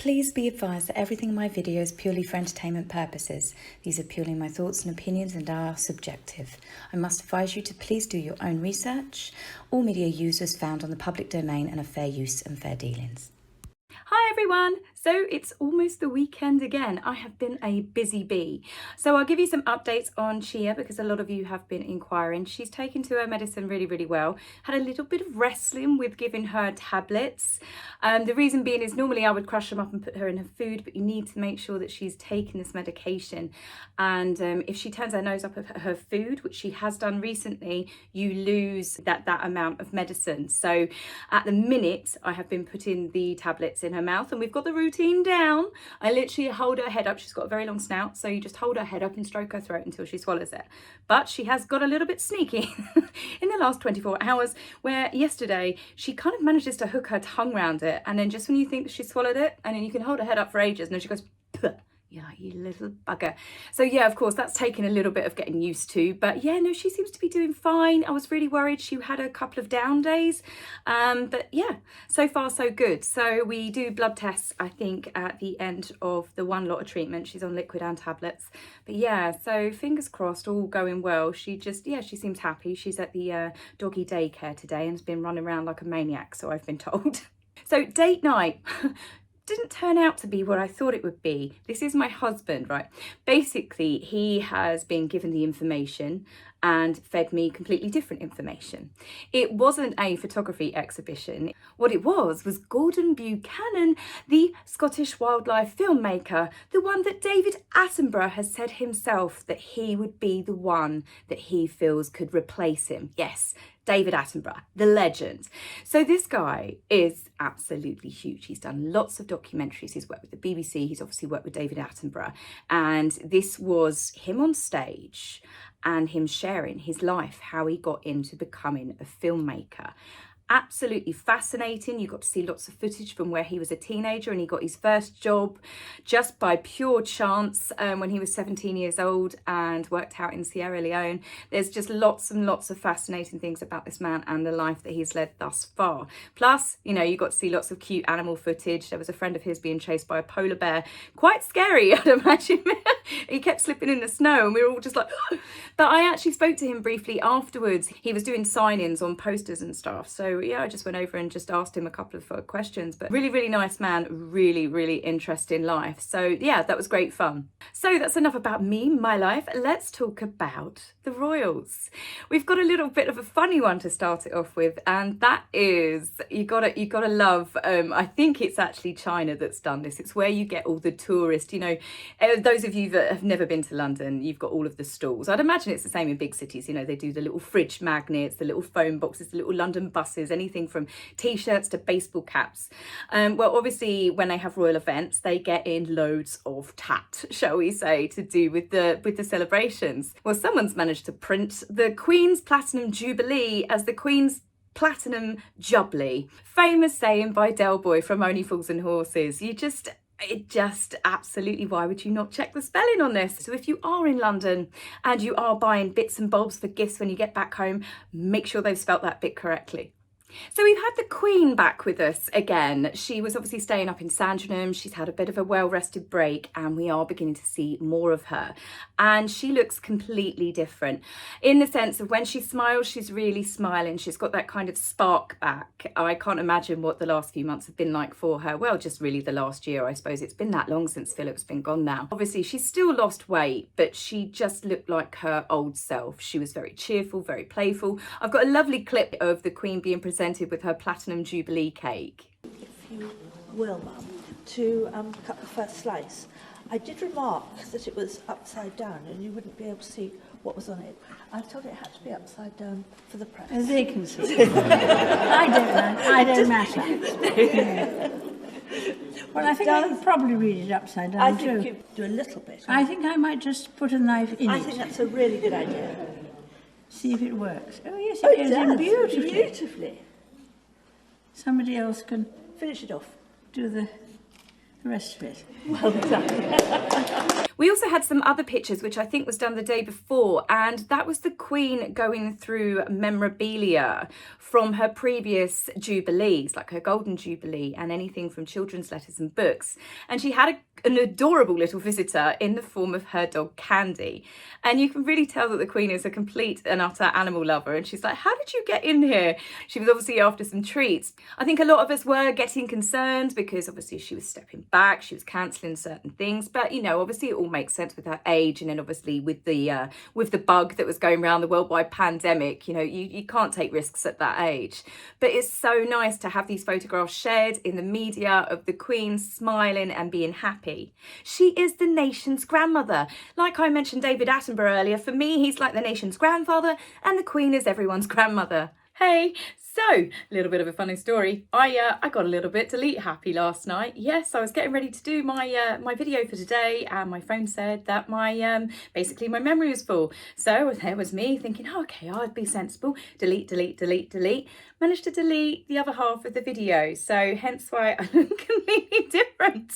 Please be advised that everything in my video is purely for entertainment purposes. These are purely my thoughts and opinions and are subjective. I must advise you to please do your own research. All media users found on the public domain and are fair use and fair dealings. Hi everyone! So it's almost the weekend again. I have been a busy bee. So I'll give you some updates on Chia because a lot of you have been inquiring. She's taken to her medicine really well. Had a little bit of wrestling with giving her tablets. The reason being is normally I would crush them up and put her in her food, but you need to make sure that she's taking this medication. And if she turns her nose up at her food, which she has done recently, you lose that amount of medicine. So at the minute, I have been putting the tablets in her mouth and we've got the routine down. I literally hold her head up. She's got a very long snout, so you just hold her head up and stroke her throat until she swallows it. But she has got a little bit sneaky in the last 24 hours, where yesterday she kind of manages to hook her tongue around it, and then just when you think that she swallowed it, and then you can hold her head up for ages, and then she goes, "Puh." Yeah, you little bugger. So yeah, of course, that's taken a little bit of getting used to. But yeah, no, she seems to be doing fine. I was really worried she had a couple of down days. But yeah, so far so good. So we do blood tests, I think, at the end of the one lot of treatment. She's on liquid and tablets. But yeah, so fingers crossed, all going well. She just, yeah, she seems happy. She's at the doggy daycare today and has been running around like a maniac, so I've been told. So date night. Didn't turn out to be what I thought it would be. This is my husband, right? Basically, he has been given the information and fed me completely different information. It wasn't a photography exhibition. What it was Gordon Buchanan, the Scottish wildlife filmmaker, the one that David Attenborough has said himself that he would be the one that he feels could replace him. Yes, David Attenborough, the legend. So this guy is absolutely huge. He's done lots of documentaries. He's worked with the BBC. He's obviously worked with David Attenborough. And this was him on stage and him sharing his life, how he got into becoming a filmmaker. Absolutely fascinating. You got to see lots of footage from where he was a teenager and he got his first job just by pure chance when he was 17 years old and worked out in Sierra Leone. There's just lots and lots of fascinating things about this man and the life that he's led thus far. Plus, you know, you got to see lots of cute animal footage. There was a friend of his being chased by a polar bear. Quite scary, I'd imagine. He kept slipping in the snow and we were all just like, but I actually spoke to him briefly afterwards. He was doing sign-ins on posters and stuff. So yeah, I just went over and just asked him a couple of questions, but really nice man, really interesting life. So yeah, that was great fun. So that's enough about me, my life. Let's talk about the royals. We've got a little bit of a funny one to start it off with, and that is you gotta love, I think it's actually China that's done this. It's where you get all the tourists, you know, those of you that have never been to London, you've got all of the stalls. I'd imagine it's the same in big cities, you know, they do the little fridge magnets, the little phone boxes, the little London buses, anything from t-shirts to baseball caps. Well, obviously when they have royal events, they get in loads of tat, shall we say, to do with the celebrations. Well, someone's managed to print the Queen's Platinum Jubilee as the Queen's Platinum Jubilee. Famous saying by Del Boy from Only Fools and Horses. It just absolutely, why would you not check the spelling on this? So if you are in London and you are buying bits and bobs for gifts when you get back home, make sure they've spelt that bit correctly. So we've had the Queen back with us again. She was obviously staying up in Sandringham. She's had a bit of a well-rested break and we are beginning to see more of her. And she looks completely different in the sense of when she smiles, she's really smiling. She's got that kind of spark back. I can't imagine what the last few months have been like for her. Well, just really the last year, I suppose. It's been that long since Philip's been gone now. Obviously, she's still lost weight, but she just looked like her old self. She was very cheerful, very playful. I've got a lovely clip of the Queen being presented with her Platinum Jubilee cake. If you will, Mum, to cut the first slice. I did remark that it was upside down and you wouldn't be able to see what was on it. I told it had to be upside down for the press. As they can see. I don't matter. Well, I think I could probably read it upside down I think too. you do a little bit. I think I might just put a knife in I it. think that's a really good idea. See if it works. Oh yes, it goes in beautifully. Beautifully. Somebody else can Finish it off. do the rest of it. Well done. We also had some other pictures, which I think was done the day before, and that was the Queen going through memorabilia from her previous jubilees, like her Golden Jubilee and anything from children's letters and books. And she had an adorable little visitor in the form of her dog Candy. And you can really tell that the Queen is a complete and utter animal lover. And she's like, how did you get in here? She was obviously after some treats. I think a lot of us were getting concerned because obviously she was stepping back, she was cancelling certain things. But, you know, obviously it all makes sense with her age, and then obviously with the bug that was going around, the worldwide pandemic, you know, you can't take risks at that age. But it's so nice to have these photographs shared in the media of the Queen smiling and being happy. She is the nation's grandmother. Like I mentioned David Attenborough earlier, for me he's like the nation's grandfather, and the Queen is everyone's grandmother. Hey, so a little bit of a funny story. I got a little bit delete happy last night. Yes, I was getting ready to do my video for today, and my phone said that my basically my memory was full. So there was me thinking, oh, okay, I'd be sensible. Delete. Managed to delete the other half of the video, so hence why I look completely different.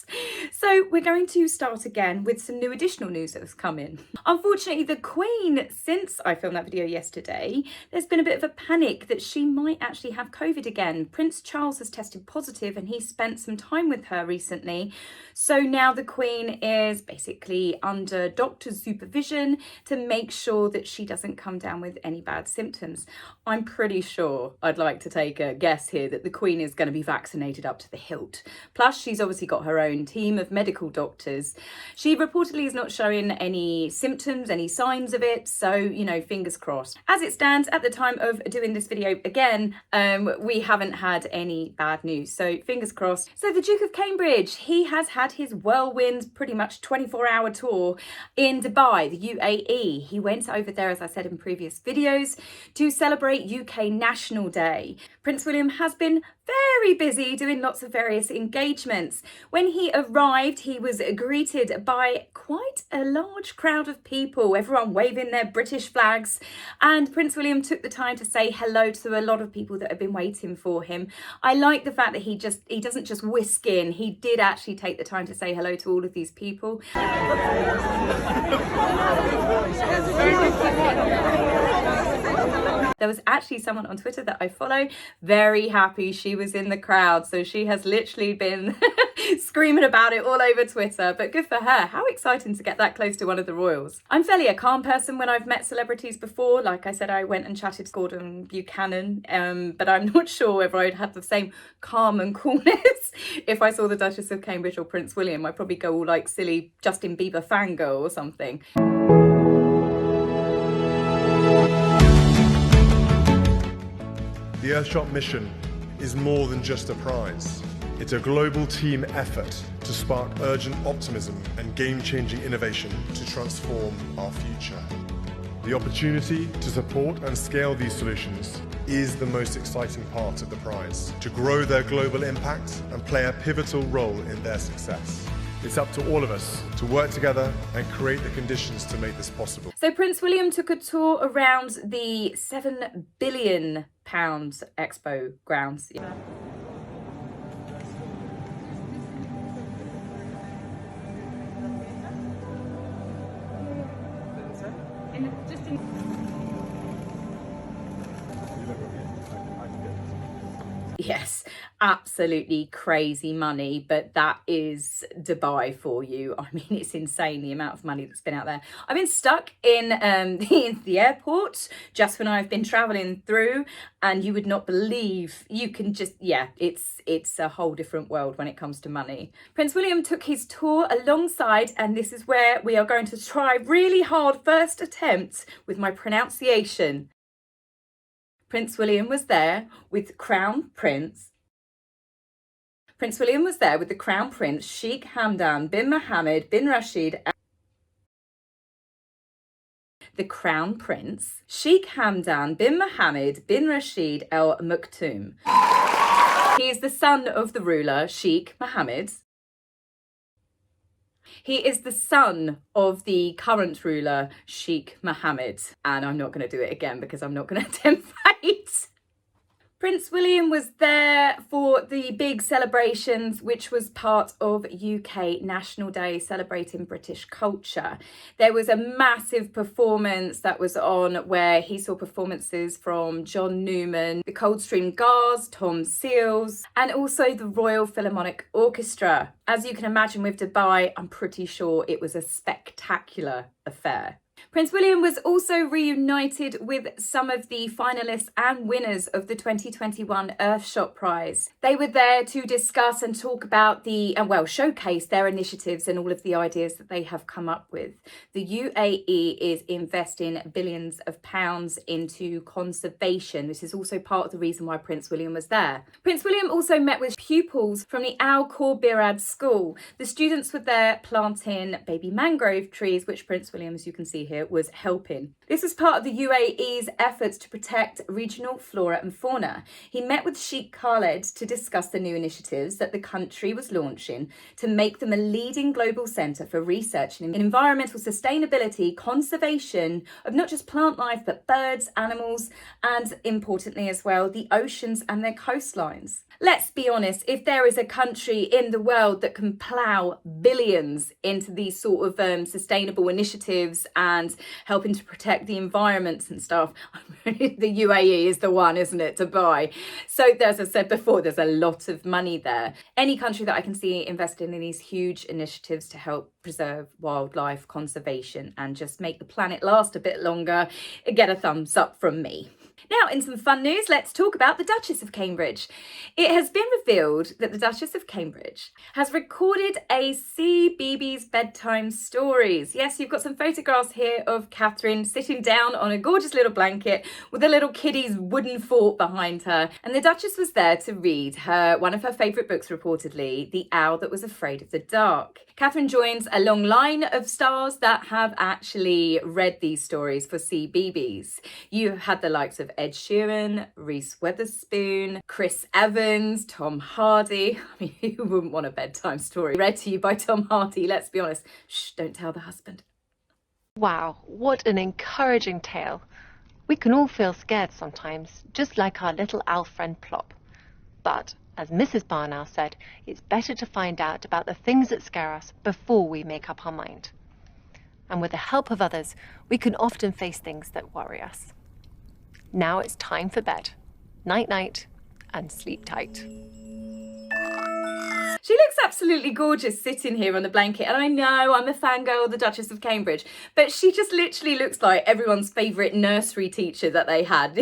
So we're going to start again with some new additional news that has come in. Unfortunately, the Queen, since I filmed that video yesterday, there's been a bit of a panic that she might actually have COVID again. Prince Charles has tested positive and he spent some time with her recently. So now the Queen is basically under doctor's supervision to make sure that she doesn't come down with any bad symptoms. I'm pretty sure, I'd like to take a guess here, that the Queen is going to be vaccinated up to the hilt. Plus, she's obviously got her own team of medical doctors. She reportedly is not showing any symptoms, any signs of it. So, you know, fingers crossed. As it stands at the time of doing this video again, we haven't had any bad news. So fingers crossed. So the Duke of Cambridge, he has had his whirlwind, pretty much 24-hour tour in Dubai, the UAE. He went over there, as I said in previous videos, to celebrate UK National Day. Prince William has been very busy doing lots of various engagements. When he arrived, he was greeted by quite a large crowd of people, everyone waving their British flags, and Prince William took the time to say hello to a lot of people that have been waiting for him. I like the fact that he doesn't just whisk in, he did actually take the time to say hello to all of these people. There was actually someone on Twitter that I follow, very happy she was in the crowd. So she has literally been screaming about it all over Twitter, but good for her. How exciting to get that close to one of the royals. I'm fairly a calm person when I've met celebrities before. Like I said, I went and chatted to Gordon Buchanan, but I'm not sure whether I'd have the same calm and coolness if I saw the Duchess of Cambridge or Prince William. I'd probably go all like silly Justin Bieber fangirl or something. The Earthshot mission is more than just a prize. It's a global team effort to spark urgent optimism and game-changing innovation to transform our future. The opportunity to support and scale these solutions is the most exciting part of the prize, to grow their global impact and play a pivotal role in their success. It's up to all of us to work together and create the conditions to make this possible. So Prince William took a tour around the £7 billion Expo grounds. Yes, absolutely crazy money, but that is Dubai for you. I mean, it's insane the amount of money that's been out there. I've been stuck in the airport just when I've been traveling through, and you would not believe, you can just, yeah, it's a whole different world when it comes to money. Prince William took his tour alongside, and this is where we are going to try really hard first attempt with my pronunciation. Prince William was there with Crown Prince. Prince William was there with the Crown Prince, Sheikh Hamdan bin Mohammed bin Rashid. The Crown Prince, Sheikh Hamdan bin Mohammed bin Rashid Al Maktoum. He is the son of the ruler, Sheikh Mohammed. He is the son of the current ruler, Sheikh Mohammed. And I'm not going to do it again because I'm not going to attempt fate. Prince William was there for the big celebrations, which was part of UK National Day, celebrating British culture. There was a massive performance that was on where he saw performances from John Newman, the Coldstream Guards, Tom Seals, and also the Royal Philharmonic Orchestra. As you can imagine with Dubai, I'm pretty sure it was a spectacular affair. Prince William was also reunited with some of the finalists and winners of the 2021 Earthshot Prize. They were there to discuss and talk about showcase their initiatives and all of the ideas that they have come up with. The UAE is investing billions of pounds into conservation. This is also part of the reason why Prince William was there. Prince William also met with pupils from the Al Khor School. The students were there planting baby mangrove trees, which Prince William, as you can see here, was helping. This was part of the UAE's efforts to protect regional flora and fauna. He met with Sheikh Khaled to discuss the new initiatives that the country was launching to make them a leading global centre for research in environmental sustainability, conservation of not just plant life, but birds, animals, and importantly as well, the oceans and their coastlines. Let's be honest, if there is a country in the world that can plough billions into these sort of sustainable initiatives and helping to protect the environments and stuff, the UAE is the one, isn't it, to buy? So as I said before, there's a lot of money there. Any country that I can see investing in these huge initiatives to help preserve wildlife conservation and just make the planet last a bit longer, get a thumbs up from me. Now, in some fun news, let's talk about the Duchess of Cambridge. It has been revealed that the Duchess of Cambridge has recorded a CBeebies bedtime stories. Yes, you've got some photographs here of Catherine sitting down on a gorgeous little blanket with a little kiddie's wooden fort behind her. And the Duchess was there to read one of her favourite books, reportedly, The Owl That Was Afraid of the Dark. Catherine joins a long line of stars that have actually read these stories for CBeebies. You had the likes of Ed Sheeran, Reese Witherspoon, Chris Evans, Tom Hardy. I mean, who wouldn't want a bedtime story read to you by Tom Hardy? Let's be honest. Shh, don't tell the husband. Wow, what an encouraging tale. We can all feel scared sometimes, just like our little owl friend Plop. But, as Mrs. Barnow said, it's better to find out about the things that scare us before we make up our mind. And with the help of others, we can often face things that worry us. Now it's time for bed. Night-night, and sleep tight. She looks absolutely gorgeous sitting here on the blanket. And I know I'm a fangirl of the Duchess of Cambridge, but she just literally looks like everyone's favourite nursery teacher that they had.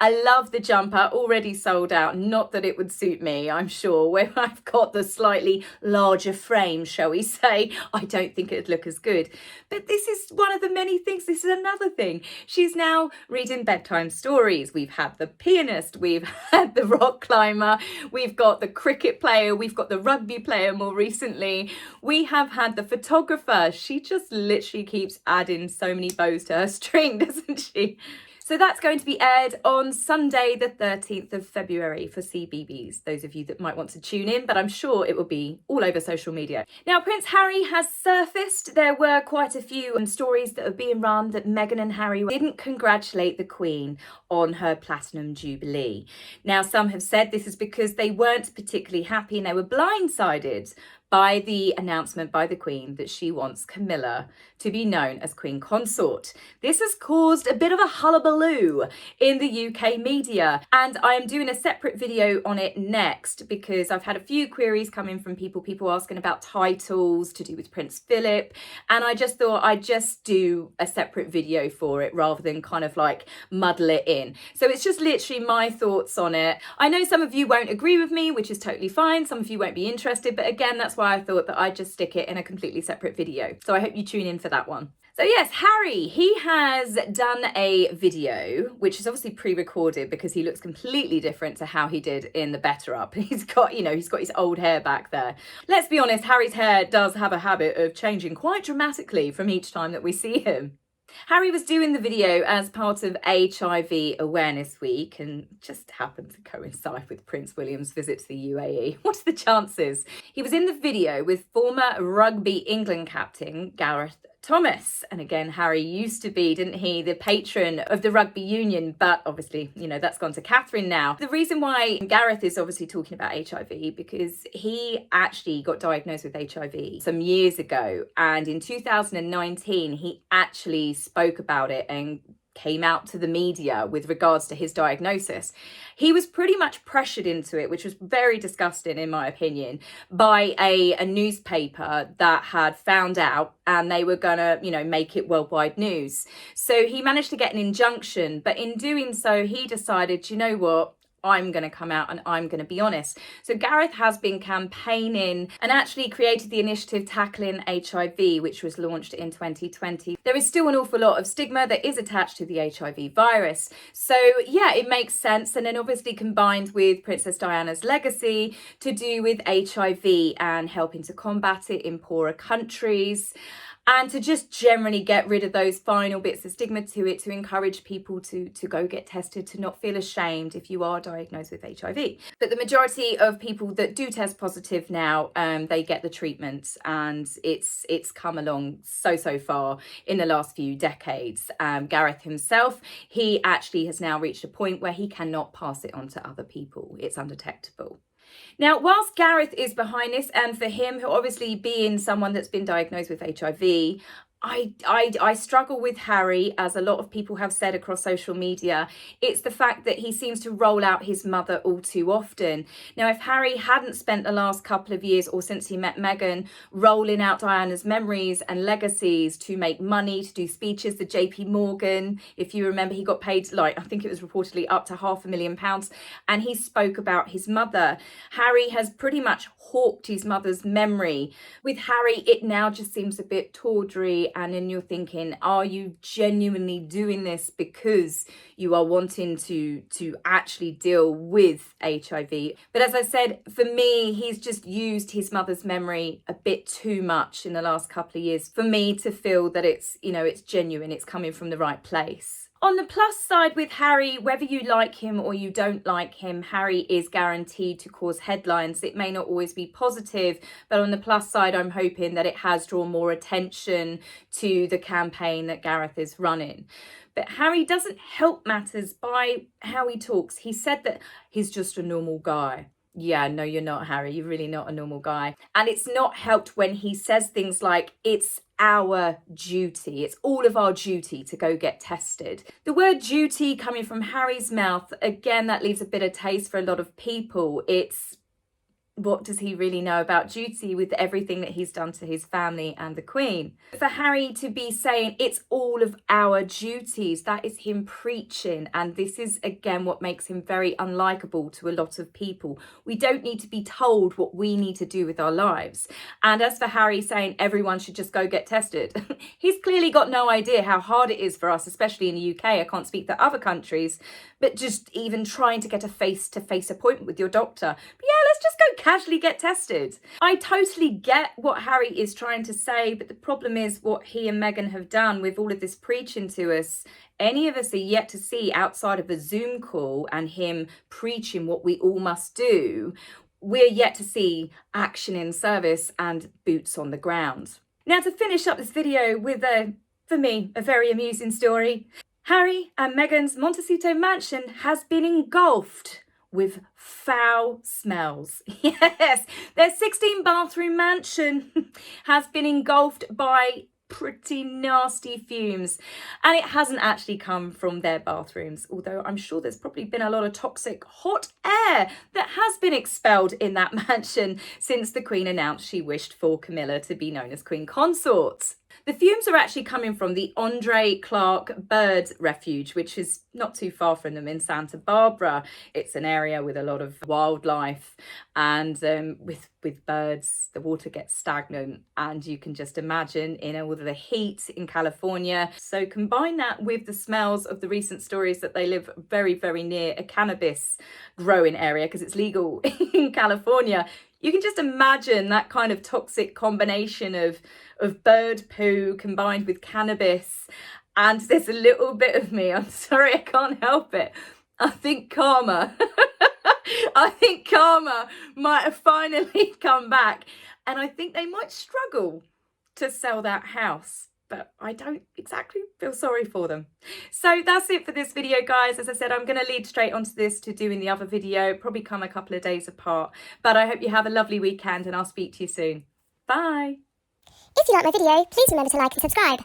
I love the jumper, already sold out. Not that it would suit me, I'm sure. Where I've got the slightly larger frame, shall we say, I don't think it'd look as good. But this is one of the many things. This is another thing. She's now reading bedtime stories. We've had the pianist, we've had the rock climber, we've got the cricket player, we've got the rugby player more recently. We have had the photographer. She just literally keeps adding so many bows to her string, doesn't she? So that's going to be aired on Sunday, the 13th of February for CBeebies, those of you that might want to tune in, but I'm sure it will be all over social media. Now, Prince Harry has surfaced. There were quite a few stories that are being run that Meghan and Harry didn't congratulate the Queen on her Platinum Jubilee. Now, some have said this is because they weren't particularly happy and they were blindsided by the announcement by the Queen that she wants Camilla to be known as Queen Consort. This has caused a bit of a hullabaloo in the UK media, and I am doing a separate video on it next because I've had a few queries coming from people asking about titles to do with Prince Philip, and I just thought I'd just do a separate video for it rather than kind of like muddle it in. So it's just literally my thoughts on it. I know some of you won't agree with me, which is totally fine. Some of you won't be interested, but again, that's why I thought that I'd just stick it in a completely separate video. So I hope you tune in for that one. So yes, Harry, he has done a video, which is obviously pre-recorded because he looks completely different to how he did in the Better Up. He's got his old hair back there. Let's be honest, Harry's hair does have a habit of changing quite dramatically from each time that we see him. Harry was doing the video as part of HIV Awareness Week and just happened to coincide with Prince William's visit to the UAE. What are the chances? He was in the video with former Rugby England captain Gareth Thomas. And again, Harry used to be, didn't he, the patron of the rugby union, but obviously, you know, that's gone to Catherine now. The reason why Gareth is obviously talking about HIV, because he actually got diagnosed with HIV some years ago, and in 2019 he actually spoke about it and came out to the media with regards to his diagnosis. He was pretty much pressured into it, which was very disgusting in my opinion, by a newspaper that had found out and they were gonna, you know, make it worldwide news. So he managed to get an injunction, but in doing so he decided, you know what, I'm going to come out and I'm going to be honest. So Gareth has been campaigning and actually created the initiative Tackling HIV, which was launched in 2020. There is still an awful lot of stigma that is attached to the HIV virus. So yeah, it makes sense. And then obviously combined with Princess Diana's legacy to do with HIV and helping to combat it in poorer countries, and to just generally get rid of those final bits of stigma to it, to encourage people to go get tested, to not feel ashamed if you are diagnosed with HIV. But the majority of people that do test positive now, they get the treatment, and it's come along so far in the last few decades. Gareth himself, he actually has now reached a point where he cannot pass it on to other people. It's undetectable. Now, whilst Gareth is behind this, and for him, who obviously being someone that's been diagnosed with HIV, I struggle with Harry, as a lot of people have said across social media. It's the fact that he seems to roll out his mother all too often. Now, if Harry hadn't spent the last couple of years, or since he met Meghan, rolling out Diana's memories and legacies to make money, to do speeches to JP Morgan, if you remember, he got paid, like, I think it was reportedly up to £500,000, and he spoke about his mother. Harry has pretty much hawked his mother's memory. With Harry, it now just seems a bit tawdry. And then you're thinking, are you genuinely doing this because you are wanting to actually deal with HIV? But as I said, for me, he's just used his mother's memory a bit too much in the last couple of years for me to feel that it's, you know, it's genuine, it's coming from the right place. On the plus side with Harry, whether you like him or you don't like him, Harry is guaranteed to cause headlines. It may not always be positive, but on the plus side, I'm hoping that it has drawn more attention to the campaign that Gareth is running. But Harry doesn't help matters by how he talks. He said that he's just a normal guy. Yeah, no, you're not, Harry. You're really not a normal guy. And it's not helped when he says things like, it's our duty. It's all of our duty to go get tested. The word duty coming from Harry's mouth, again, that leaves a bitter taste for a lot of people. It's, what does he really know about duty with everything that he's done to his family and the Queen? For Harry to be saying it's all of our duties, that is him preaching. And this is, again, what makes him very unlikable to a lot of people. We don't need to be told what we need to do with our lives. And as for Harry saying everyone should just go get tested, he's clearly got no idea how hard it is for us, especially in the UK. I can't speak for other countries, but just even trying to get a face-to-face appointment with your doctor. But yeah, let's just go casually get tested. I totally get what Harry is trying to say, but the problem is what he and Meghan have done with all of this preaching to us. Any of us are yet to see, outside of a Zoom call and him preaching what we all must do, we're yet to see action in service and boots on the ground. Now, to finish up this video with for me, a very amusing story. Harry and Meghan's Montecito mansion has been engulfed with foul smells. Yes, their 16-bathroom mansion has been engulfed by pretty nasty fumes, and it hasn't actually come from their bathrooms, although I'm sure there's probably been a lot of toxic hot air that has been expelled in that mansion since the Queen announced she wished for Camilla to be known as Queen Consort. The fumes are actually coming from the Andre Clark Bird Refuge, which is not too far from them in Santa Barbara. It's an area with a lot of wildlife, and with birds, the water gets stagnant, and you can just imagine in all of the heat in California. So combine that with the smells of the recent stories that they live very, very near a cannabis growing area, because it's legal in California. You can just imagine that kind of toxic combination of bird poo combined with cannabis. And there's a little bit of me, I'm sorry, I can't help it. I think karma might have finally come back. And I think they might struggle to sell that house. but I don't exactly feel sorry for them. So that's it for this video, guys. As I said, I'm going to lead straight onto this to doing the other video, probably come a couple of days apart. But I hope you have a lovely weekend and I'll speak to you soon. Bye. If you like my video, please remember to like and subscribe.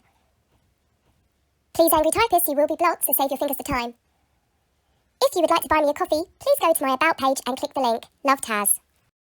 Please, angry typist, you will be blocked, so save your fingers for time. If you would like to buy me a coffee, please go to my About page and click the link. Love, Taz.